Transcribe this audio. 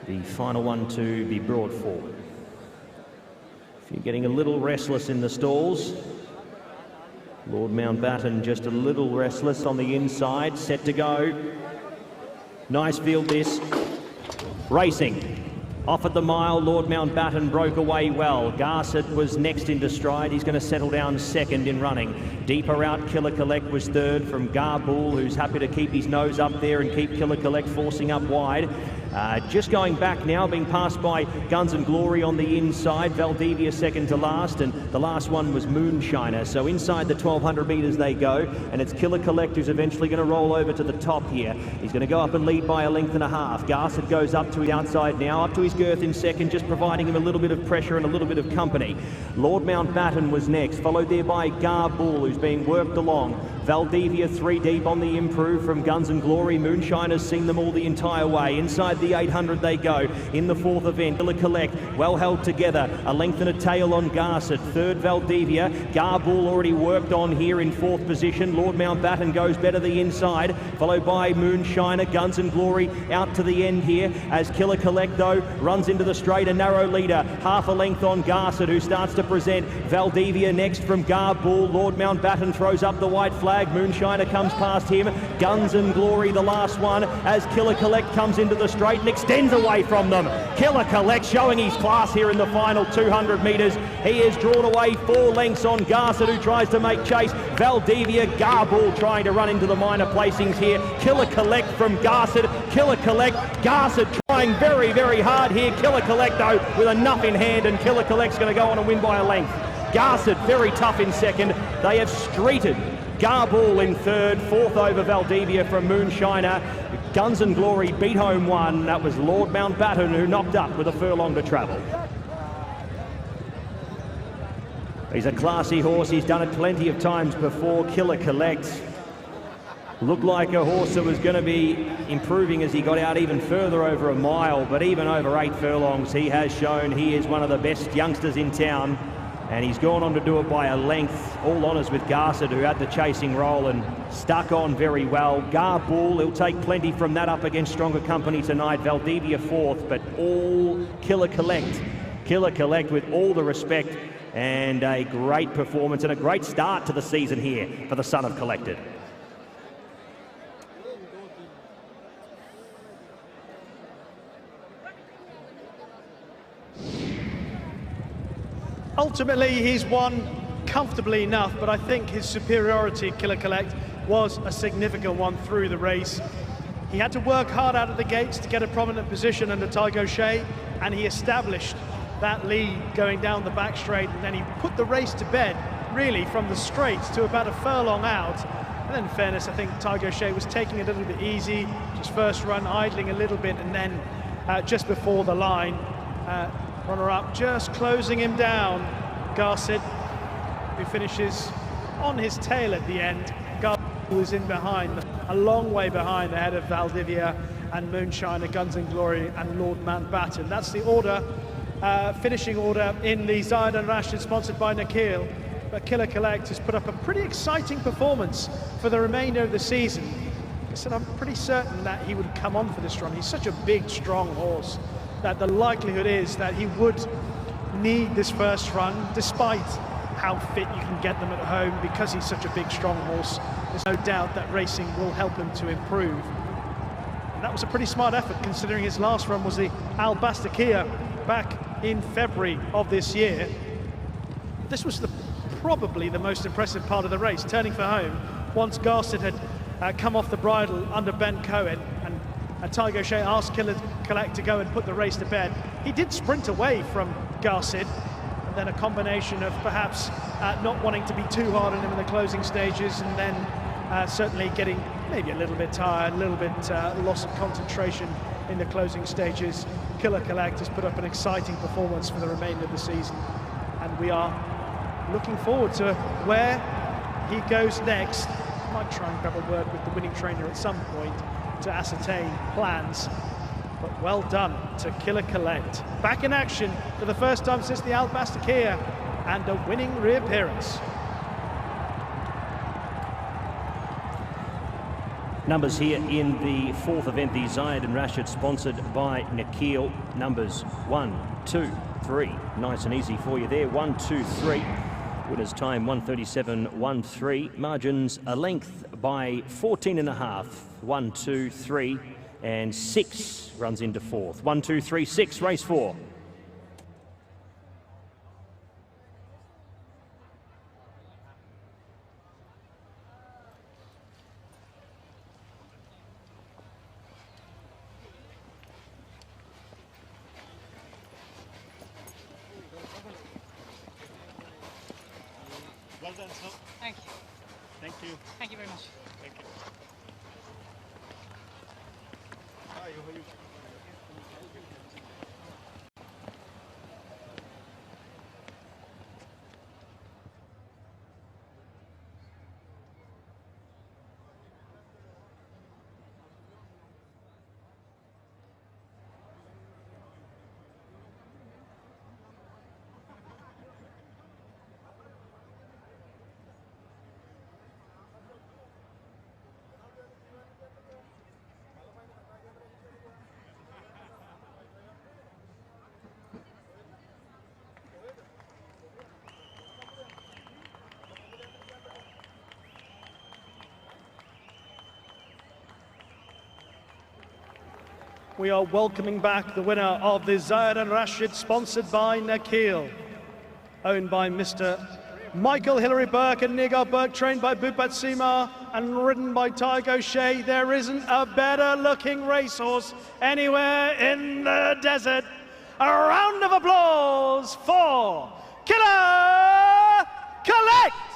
the final one to be brought forward. If you're getting a little restless in the stalls, Lord Mountbatten just a little restless on the inside, set to go. Nice field this. Racing. Off at the mile, Lord Mountbatten broke away well. Garcet was next into stride. He's going to settle down second in running. Deeper out, Killer Collect was third from Garbull, who's happy to keep his nose up there and keep Killer Collect forcing up wide. Just going back now, being passed by Guns and Glory on the inside. Valdivia second to last, and the last one was Moonshiner. So inside the 1,200 metres they go, and it's Killer Collect who's eventually going to roll over to the top here. He's going to go up and lead by a length and a half. Garcet goes up to the outside now, up to his girth in second, just providing him a little bit of pressure and a little bit of company. Lord Mountbatten was next, followed there by Garbull, who's being worked along. Valdivia 3 deep on the improve from Guns and Glory. Moonshiner's seen them all the entire way. Inside the 800 they go. In the fourth event, Killer Collect well held together. A length and a tail on Garcet. Third Valdivia. Garbull already worked on here in fourth position. Lord Mountbatten goes better the inside, followed by Moonshiner. Guns and Glory out to the end here as Killer Collect though runs into the straight. A narrow leader, half a length on Garcet, who starts to present. Valdivia next from Garbull. Lord Mountbatten throws up the white flag. Moonshiner comes past him. Guns and Glory the last one as Killer Collect comes into the straight and extends away from them. Killer Collect showing his class here in the final 200 metres. He is drawn away 4 lengths on Garcet, who tries to make chase. Valdivia, Garbull trying to run into the minor placings here. Killer Collect from Garcet. Killer Collect, Garcet trying very, very hard here. Killer Collect though with enough in hand, and Killer Collect's going to go on and win by a length. Garcet very tough in second. They have streeted Garbull in third, fourth over Valdivia from Moonshiner. Guns and Glory beat home one. That was Lord Mountbatten who knocked up with a furlong to travel. He's a classy horse. He's done it plenty of times before. Killer Collect looked like a horse that was going to be improving as he got out even further over a mile, but even over 8 furlongs he has shown he is one of the best youngsters in town. And he's gone on to do it by a length. All honours with Garcet, who had the chasing role and stuck on very well. Garbull, he'll take plenty from that up against stronger company tonight. Valdivia fourth, but all Killer Collect. Killer Collect with all the respect, and a great performance and a great start to the season here for the son of Collected. Ultimately, he's won comfortably enough, but I think his superiority, Killer Collect, was a significant one through the race. He had to work hard out of the gates to get a prominent position under Oshea, and he established that lead going down the back straight, and then he put the race to bed, really, from the straight to about a furlong out. And then, in fairness, I think Oshea was taking it a little bit easy, just first run, idling a little bit, and then just before the line, runner-up just closing him down. Garcet, who finishes on his tail at the end. Garbull is in behind, a long way behind, ahead of Valdivia and Moonshiner, Guns and Glory and Lord Mountbatten. That's the order, finishing order in the Zayed and Rashid, sponsored by Nikhil. But Killer Collect has put up a pretty exciting performance for the remainder of the season. So I'm pretty certain that he would come on for this run. He's such a big, strong horse that the likelihood is that he would need this first run, despite how fit you can get them at home, because he's such a big, strong horse. There's no doubt that racing will help him to improve. And that was a pretty smart effort, considering his last run was the Al Bastakia back in February of this year. This was probably the most impressive part of the race, turning for home once Garcet had come off the bridle under Ben Cohen, and Oshea asked Killer Collect to go and put the race to bed. He did sprint away from Garcet, and then a combination of perhaps not wanting to be too hard on him in the closing stages, and then certainly getting maybe a little bit tired, a little bit loss of concentration in the closing stages. Killer Collect has put up an exciting performance for the remainder of the season, and we are looking forward to where he goes next. Might try and grab a word with the winning trainer at some point to ascertain plans, but well done to Killer Collect. Back in action for the first time since the Al Bastakia, and a winning reappearance. Numbers here in the fourth event, the Zayed and Rashid, sponsored by Nikhil. Numbers 1, 2, 3. Nice and easy for you there. 1, 2, 3. Winner's time 1:37.13. Margins a length by 14.5. 1, 2, 3, and 6 runs into fourth. 1, 2, 3, 6. Race 4. Well done, sir. Thank you. Thank you. Thank you very much. Thank you. We are welcoming back the winner of the Zayed and Rashid, sponsored by Nikhil, owned by Mr. Michael Hilary Burke and Nigar Burke, trained by T.BSeemer and ridden by Tiger Oshea. There isn't a better looking racehorse anywhere in the desert. A round of applause for Killer Collect!